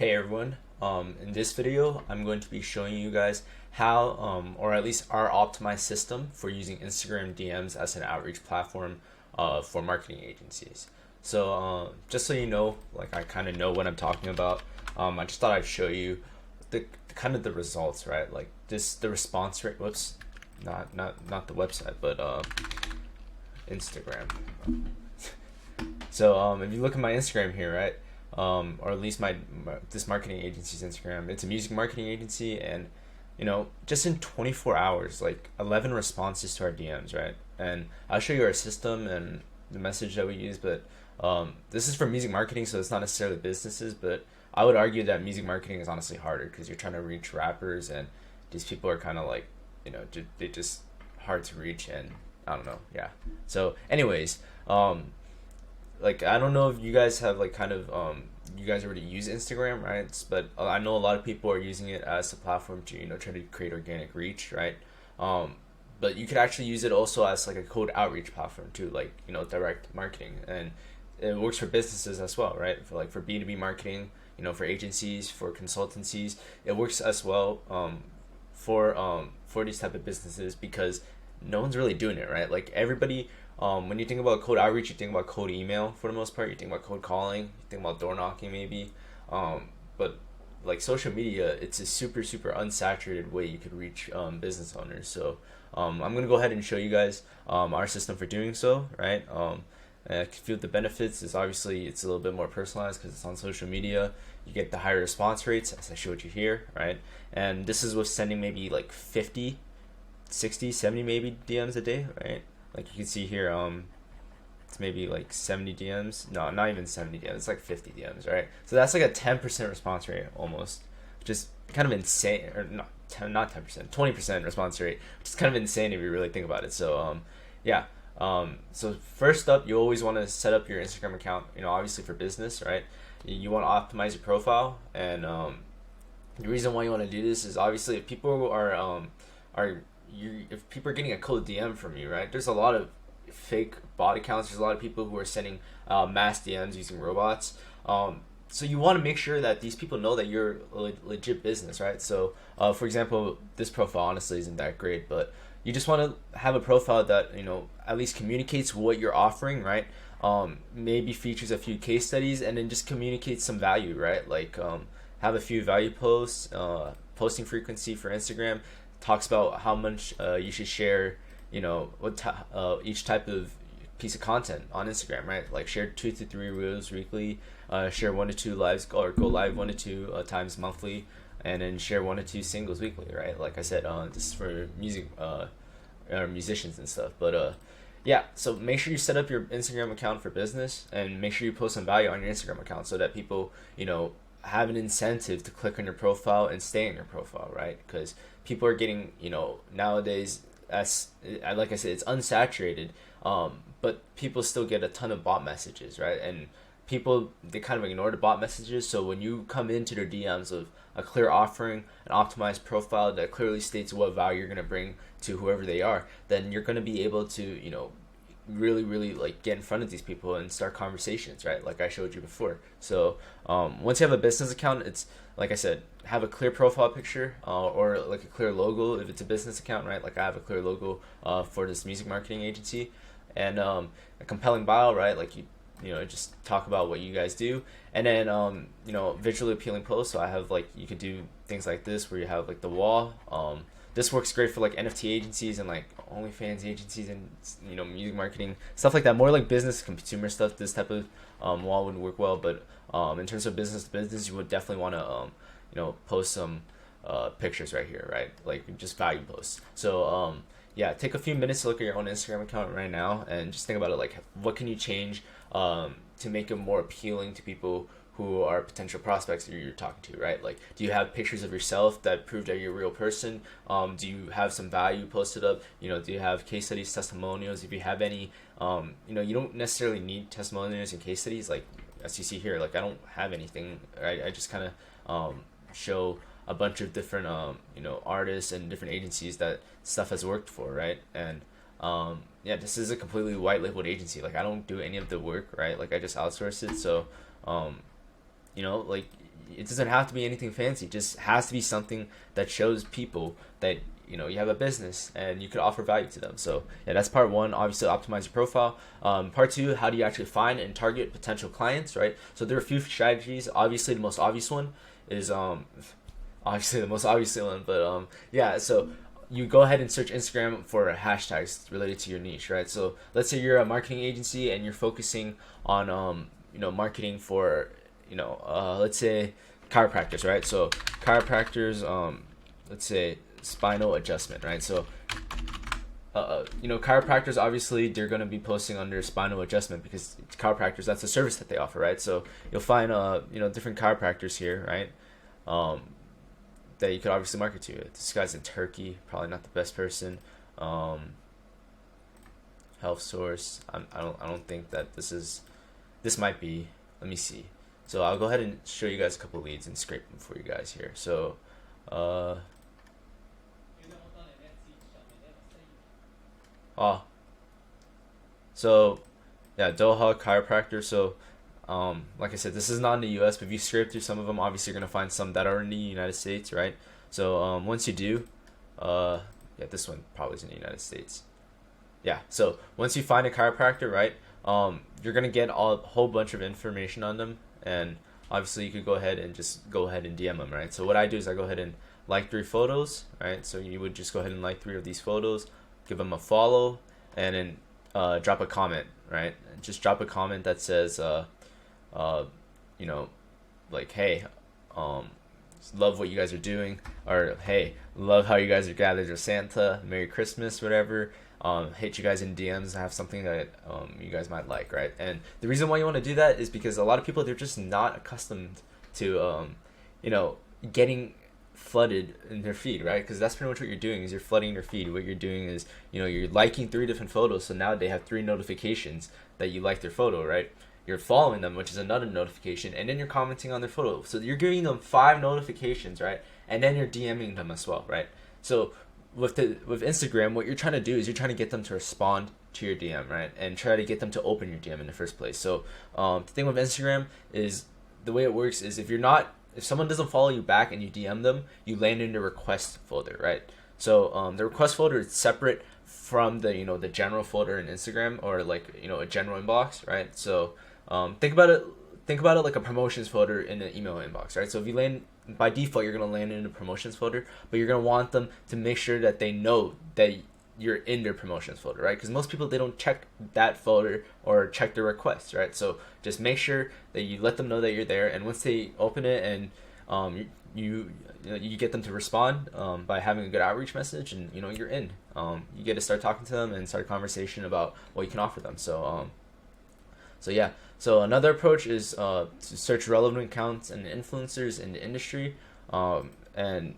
Hey everyone, in this video I'm going to be showing you guys how or at least our optimized system for using Instagram DMs as an outreach platform for marketing agencies. So just so you know, like I kind of know what I'm talking about, I just thought I'd show you the kind of the results, right? Like the response rate, whoops, not the website, but Instagram. So if you look at my Instagram here, right, or at least this marketing agency's Instagram, it's a music marketing agency, and just in 24 hours, like 11 responses to our DMs, right? And I'll show you our system and the message that we use, but this is for music marketing, so it's not necessarily businesses, but I would argue that music marketing is honestly harder because you're trying to reach rappers, and these people are kind of like, they just hard to reach, and I don't know, yeah. So, anyways, like I don't know if you guys have like kind of you guys already use Instagram, right? But I know a lot of people are using it as a platform to try to create organic reach, right? But you could actually use it also as like a cold outreach platform too, like direct marketing, and it works for businesses as well, right? For B2B marketing, for agencies, for consultancies, it works as well for these type of businesses because no one's really doing it, right? Like everybody, when you think about cold outreach, you think about cold email for the most part. You think about cold calling. You think about door knocking maybe. But like social media, it's a super unsaturated way you could reach business owners. So I'm gonna go ahead and show you guys our system for doing so, right? A few of the benefits is obviously it's a little bit more personalized because it's on social media. You get the higher response rates as I showed you here, right? And this is with sending maybe like 50, 60, 70 maybe DMs a day, right? Like you can see here, it's maybe like 70 DMs. No, not even 70 DMs. It's like 50 DMs, right? So that's like a 10% response rate almost, which is kind of insane. Or not 10%, 20% response rate, which is kind of insane if you really think about it. So yeah. So first up, you always want to set up your Instagram account. Obviously for business, right? You want to optimize your profile, and the reason why you want to do this is obviously if people if people are getting a cold DM from you, right? There's a lot of fake bot accounts. There's a lot of people who are sending mass DMs using robots. So you want to make sure that these people know that you're a legit business, right? So, for example, this profile honestly isn't that great, but you just want to have a profile that at least communicates what you're offering, right? Maybe features a few case studies, and then just communicates some value, right? Like have a few value posts, posting frequency for Instagram talks about how much you should share, each type of piece of content on Instagram, right? Like share 2 to 3 reels weekly, share 1 to 2 lives, or go live 1 to 2 times monthly, and then share 1 to 2 singles weekly, right? Like I said, this is for music, musicians and stuff. But yeah, so make sure you set up your Instagram account for business, and make sure you post some value on your Instagram account so that people, have an incentive to click on your profile and stay in your profile, right? Because people are getting, nowadays, as like I said, it's unsaturated, but people still get a ton of bot messages, right? And people, they kind of ignore the bot messages. So when you come into their DMs with a clear offering, an optimized profile that clearly states what value you're going to bring to whoever they are, then you're going to be able to, really like get in front of these people and start conversations, right? Like I showed you before. So once you have a business account, it's like I said, have a clear profile picture, or like a clear logo if it's a business account, right? Like I have a clear logo for this music marketing agency, and a compelling bio, right? Like you just talk about what you guys do, and then visually appealing posts. So I have like, you could do things like this where you have like the wall. This works great for like NFT agencies and like OnlyFans agencies and music marketing stuff like that. More like business consumer stuff. This type of wall would work well. But in terms of business to business, you would definitely want to post some pictures right here, right? Like just value posts. So yeah, take a few minutes to look at your own Instagram account right now and just think about it. Like, what can you change to make it more appealing to people who are potential prospects that you're talking to, right? Like, do you have pictures of yourself that prove that you're a real person? Do you have some value posted up? Do you have case studies, testimonials? If you have any, you don't necessarily need testimonials and case studies. Like, as you see here, like I don't have anything, right? I just kind of show a bunch of different, artists and different agencies that stuff has worked for, right? And yeah, this is a completely white labeled agency. Like I don't do any of the work, right? Like I just outsource it. So like it doesn't have to be anything fancy. It just has to be something that shows people that you have a business and you could offer value to them. So yeah, that's part one. Obviously, optimize your profile. Part two, how do you actually find and target potential clients, right? So there are a few strategies. Obviously, the most obvious one is obviously the most obvious one, but yeah. So you go ahead and search Instagram for hashtags related to your niche, right? So let's say you're a marketing agency and you're focusing on marketing for let's say chiropractors, right? So chiropractors, let's say spinal adjustment, right? So chiropractors, obviously they're going to be posting under spinal adjustment because chiropractors, that's a service that they offer, right? So you'll find different chiropractors here, right? That you could obviously market to. This guy's in Turkey, probably not the best person. Health source, I don't think that this might be. Let me see. So I'll go ahead and show you guys a couple leads and scrape them for you guys here. So so yeah, Doha chiropractor. So like I said, this is not in the US, but if you scrape through some of them, obviously you're gonna find some that are in the United States, right? So once you do, yeah, this one probably is in the United States. Yeah, so once you find a chiropractor, right, you're gonna get a whole bunch of information on them, and obviously you could go ahead and DM them, right? So what I do is I go ahead and like 3 photos, right? So you would just go ahead and like 3 of these photos, give them a follow, and then drop a comment, right? Just drop a comment that says like, hey, love what you guys are doing, or hey, love how you guys are gathered with Santa, Merry Christmas, whatever. Hit you guys in DMs, have something that you guys might like, right? And the reason why you want to do that is because a lot of people, they're just not accustomed to getting flooded in their feed, right? Because that's pretty much what you're doing, is you're flooding their feed. What you're doing is you're liking 3 different photos, so now they have 3 notifications that you like their photo, right? You're following them, which is another notification, and then you're commenting on their photo. So you're giving them 5 notifications, right? And then you're DMing them as well, right? So with Instagram, what you're trying to do is you're trying to get them to respond to your DM, right? And try to get them to open your DM in the first place. So the thing with Instagram is, the way it works is, if someone doesn't follow you back and you DM them, you land in the request folder, right? So the request folder is separate from the the general folder in Instagram, or like a general inbox, right? So think about it like a promotions folder in an email inbox, right? So if you land, by default, you're gonna land in the promotions folder, but you're gonna want them to make sure that they know that you're in their promotions folder, right? Because most people, they don't check that folder or check their requests, right? So just make sure that you let them know that you're there, and once they open it and you get them to respond by having a good outreach message, and you're in. You get to start talking to them and start a conversation about what you can offer them. So yeah. So another approach is to search relevant accounts and influencers in the industry. And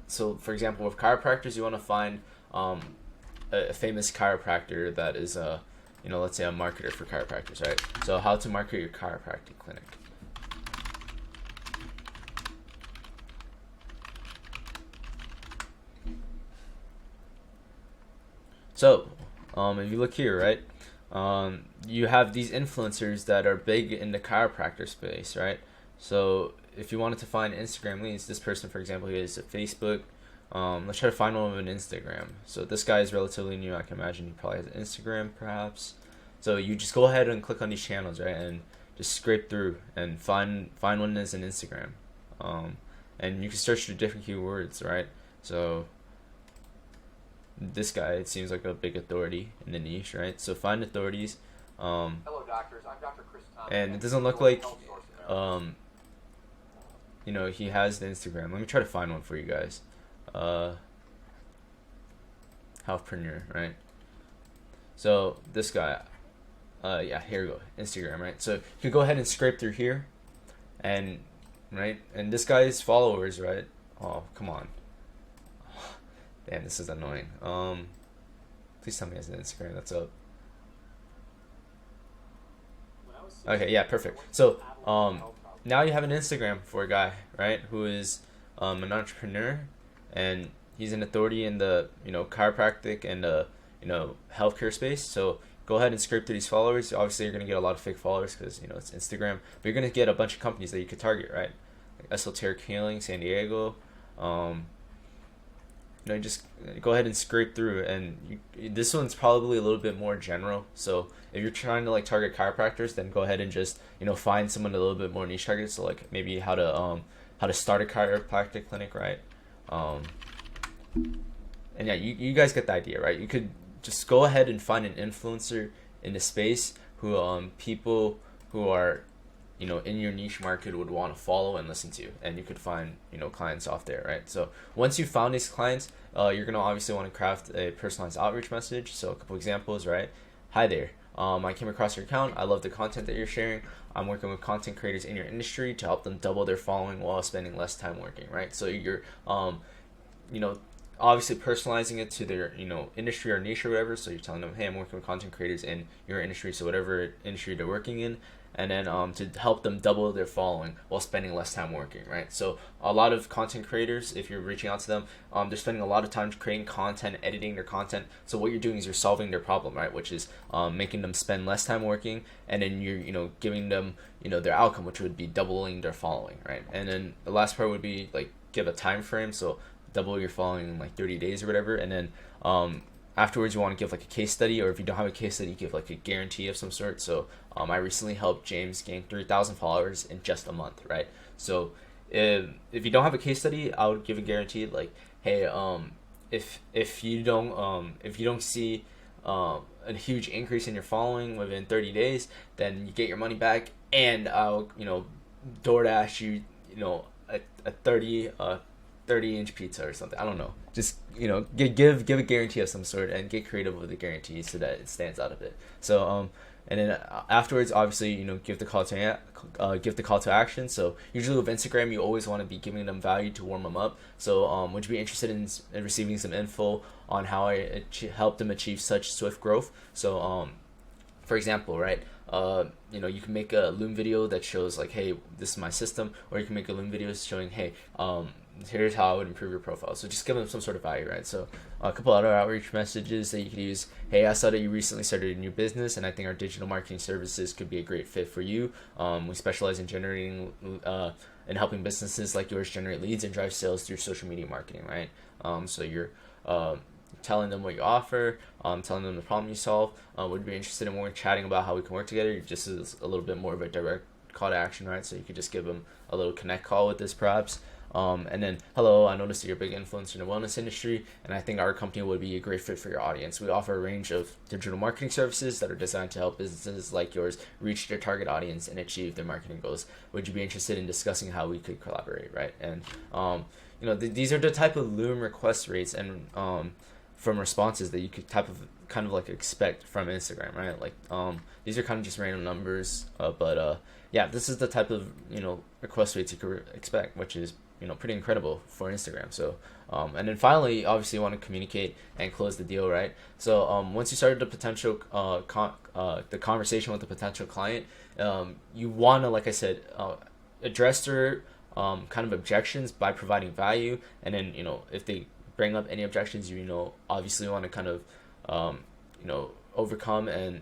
so for example, with chiropractors, you want to find a famous chiropractor that is let's say a marketer for chiropractors, right? So how to market your chiropractic clinic. So if you look here, right, you have these influencers that are big in the chiropractor space, right? So if you wanted to find Instagram leads, this person, for example, he is a Facebook. Let's try to find one with an Instagram. So this guy is relatively new. I can imagine he probably has an Instagram, perhaps. So you just go ahead and click on these channels, right, and just scrape through and find one that's an Instagram. And you can search through different keywords, right? So this guy, it seems like a big authority in the niche, right? So find authorities. Hello, doctors. I'm Dr. Chris Thomas. And it doesn't look like he has the Instagram. Let me try to find one for you guys. Healthpreneur, right? So this guy, yeah, here we go, Instagram, right? So you can go ahead and scrape through here, and this guy's followers, right? Oh, come on. Damn, this is annoying. Please tell me he has an Instagram that's up. Okay, yeah, perfect. So now you have an Instagram for a guy, right, who is an entrepreneur, and he's an authority in the chiropractic and healthcare space. So go ahead and scrape through these followers. Obviously, you're gonna get a lot of fake followers because it's Instagram, but you're gonna get a bunch of companies that you could target, right? esoteric healing, San Diego. Um, just go ahead and scrape through. And this one's probably a little bit more general. So if you're trying to like target chiropractors, then go ahead and just find someone a little bit more niche targeted. So like maybe how to start a chiropractic clinic, right? Um, and yeah, you guys get the idea, right? You could just go ahead and find an influencer in the space who people who are in your niche market would want to follow and listen to, and you could find clients off there, right? So once you found these clients, you're gonna obviously want to craft a personalized outreach message. So a couple examples, right? Hi there. I came across your account. I love the content that you're sharing. I'm working with content creators in your industry to help them double their following while spending less time working, right? So you're you know obviously personalizing it to their industry or niche or whatever. So you're telling them, hey, I'm working with content creators in your industry, so whatever industry they're working in, and then to help them double their following while spending less time working, right? So a lot of content creators, if you're reaching out to them, they're spending a lot of time creating content, editing their content. So what you're doing is you're solving their problem, right? Which is making them spend less time working, and then you're giving them their outcome, which would be doubling their following, right? And then the last part would be like give a time frame. So double your following in like 30 days or whatever, and then afterwards you want to give like a case study, or if you don't have a case study, you give like a guarantee of some sort. So I recently helped James gain 3,000 followers in just a month, right? So if you don't have a case study, I would give a guarantee like, hey, if you don't see a huge increase in your following within 30 days, then you get your money back, and I'll DoorDash you a 30-inch pizza or something. I don't know. Just give a guarantee of some sort and get creative with the guarantee so that it stands out a bit. So and then afterwards, obviously give the call to action. So usually with Instagram, you always want to be giving them value to warm them up. So would you be interested in receiving some info on how I help them achieve such swift growth? So for example, right, you can make a Loom video that shows like, hey, this is my system, or you can make a Loom video showing, hey, here's how I would improve your profile. So just give them some sort of value, right? So a couple other outreach messages that you could use. Hey, I saw that you recently started a new business, and I think our digital marketing services could be a great fit for you. We specialize in generating and helping businesses like yours generate leads and drive sales through social media marketing, right? So you're telling them what you offer, telling them the problem you solve. Would be interested in more chatting about how we can work together. Just as a little bit more of a direct call to action, right? So you could just give them a little connect call with this, perhaps. And then, hello, I noticed that you're a big influencer in the wellness industry, and I think our company would be a great fit for your audience. We offer a range of digital marketing services that are designed to help businesses like yours reach their target audience and achieve their marketing goals. Would you be interested in discussing how we could collaborate, right? And, these are the type of Loom request rates and from responses that you could kind of like expect from Instagram, right? Like these are kind of just random numbers, but yeah, this is the type of request rates you could expect, which is pretty incredible for Instagram. So and then finally, obviously you want to communicate and close the deal, right? So once you started the potential the conversation with the potential client, you want to, like I said, address their kind of objections by providing value, and then if they bring up any objections, obviously want to kind of overcome and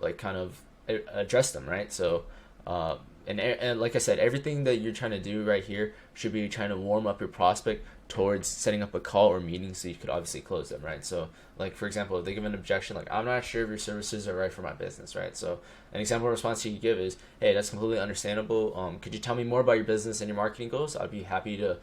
like kind of address them, right? So and like I said, everything that you're trying to do right here should be trying to warm up your prospect towards setting up a call or meeting so you could obviously close them, right? So like, for example, if they give an objection like, I'm not sure if your services are right for my business, right? So an example response you could give is, hey, that's completely understandable. Could you tell me more about your business and your marketing goals? I'd be happy to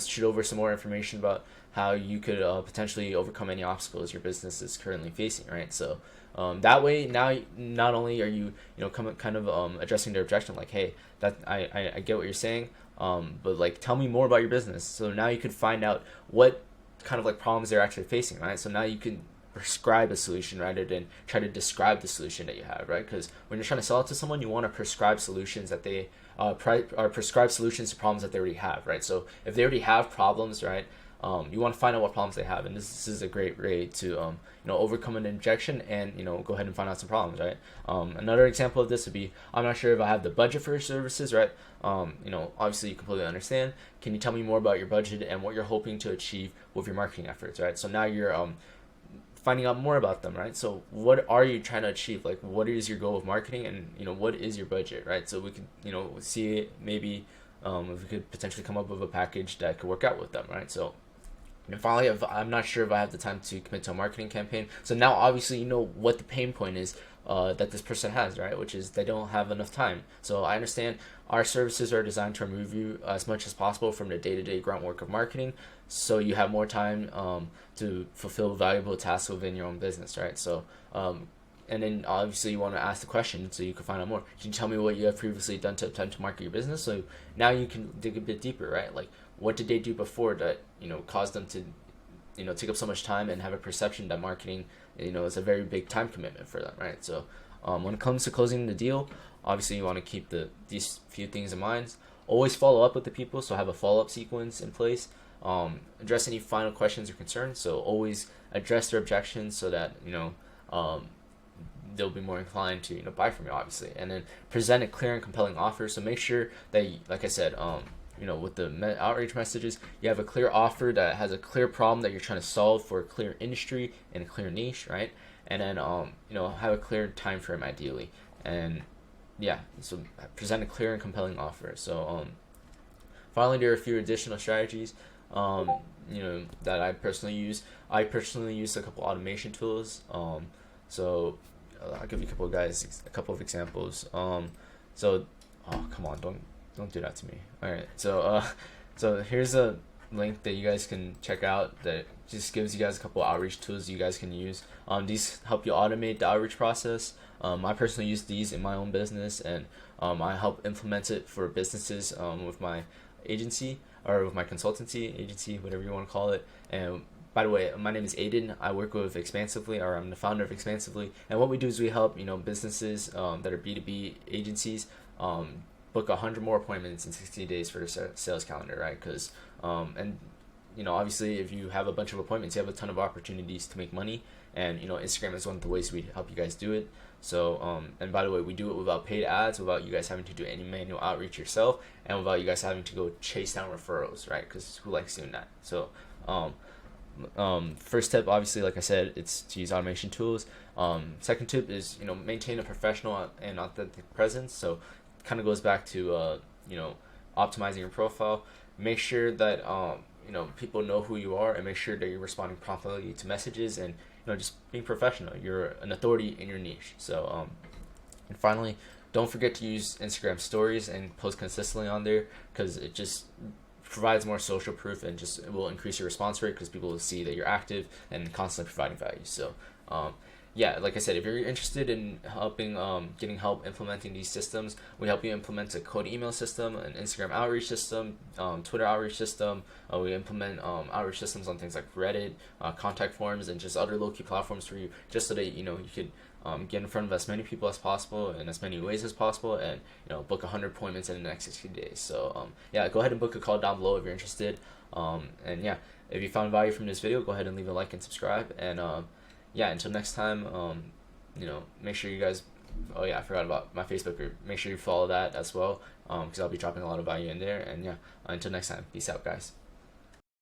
shoot over some more information about how you could potentially overcome any obstacles your business is currently facing, right? So that way, now not only are you kind of addressing their objection, like, hey, that I get what you're saying, but like, tell me more about your business. So now you could find out what kind of like problems they're actually facing, right? So now you can prescribe a solution rather than try to describe the solution that you have, right? Because when you're trying to sell it to someone, you want to prescribe solutions that they prescribe solutions to problems that they already have, right? So if they already have problems, right, you want to find out what problems they have, and this is a great way to overcome an objection and go ahead and find out some problems, right? Another example of this would be, I'm not sure if I have the budget for your services, right? Obviously you completely understand. Can you tell me more about your budget and what you're hoping to achieve with your marketing efforts, right? So now you're finding out more about them, right? So what are you trying to achieve? Like, what is your goal of marketing, and what is your budget, right? So we can see maybe if we could potentially come up with a package that could work out with them, right? So, and finally, if I'm not sure if I have the time to commit to a marketing campaign. So now, obviously, you know what the pain point is that this person has, right? Which is they don't have enough time. So I understand our services are designed to remove you as much as possible from the day-to-day grunt work of marketing, so you have more time to fulfill valuable tasks within your own business, right? So, and then obviously you want to ask the question so you can find out more. Can you tell me what you have previously done to attempt to market your business? So now you can dig a bit deeper, right? Like, what did they do before that, you know, caused them to, you know, take up so much time and have a perception that marketing, you know, is a very big time commitment for them, right? So when it comes to closing the deal, obviously you want to keep these few things in mind. Always follow up with the people, so have a follow-up sequence in place. Address any final questions or concerns, so always address their objections so that, you know, they'll be more inclined to, you know, buy from you, obviously. And then present a clear and compelling offer. So make sure that, like I said, you know, with the outreach messages, you have a clear offer that has a clear problem that you're trying to solve for a clear industry and a clear niche, right? And then you know, have a clear time frame ideally. And yeah, so present a clear and compelling offer. So finally, there are a few additional strategies you know, that I personally use. I personally use a couple automation tools. So I'll give you a couple of examples. So oh, come on, don't do that to me. All right, so here's a link that you guys can check out that just gives you guys a couple of outreach tools you guys can use. These help you automate the outreach process. I personally use these in my own business, and I help implement it for businesses with my agency or with my consultancy agency, whatever you want to call it. And by the way, my name is Aiden. I work with Expansively, or I'm the founder of Expansively. And what we do is we help, you know, businesses that are B2B agencies book 100 more appointments in 60 days for their sales calendar, right? Because and you know, obviously, if you have a bunch of appointments, you have a ton of opportunities to make money. And you know, Instagram is one of the ways we help you guys do it. So and by the way, we do it without paid ads, without you guys having to do any manual outreach yourself, and without you guys having to go chase down referrals, right? Because who likes doing that? So first tip, obviously, like I said, it's to use automation tools. Second tip is, you know, maintain a professional and authentic presence. So kind of goes back to you know, optimizing your profile. Make sure that you know, people know who you are, and make sure that you're responding promptly to messages, and you know, just being professional. You're an authority in your niche. So and finally, don't forget to use Instagram stories and post consistently on there, because it just provides more social proof, and just it will increase your response rate because people will see that you're active and constantly providing value. So yeah, like I said, if you're interested in helping getting help implementing these systems, we help you implement a cold email system, an Instagram outreach system, Twitter outreach system. We implement outreach systems on things like Reddit, contact forms, and just other low-key platforms for you, just so that, you know, you could get in front of as many people as possible in as many ways as possible, and you know, book 100 appointments in the next 60 days. So yeah, go ahead and book a call down below if you're interested. And yeah, if you found value from this video, go ahead and leave a like and subscribe. And yeah, until next time, you know, make sure you guys, oh yeah, I forgot about my Facebook group. Make sure you follow that as well, because I'll be dropping a lot of value in there. And yeah, until next time, peace out, guys.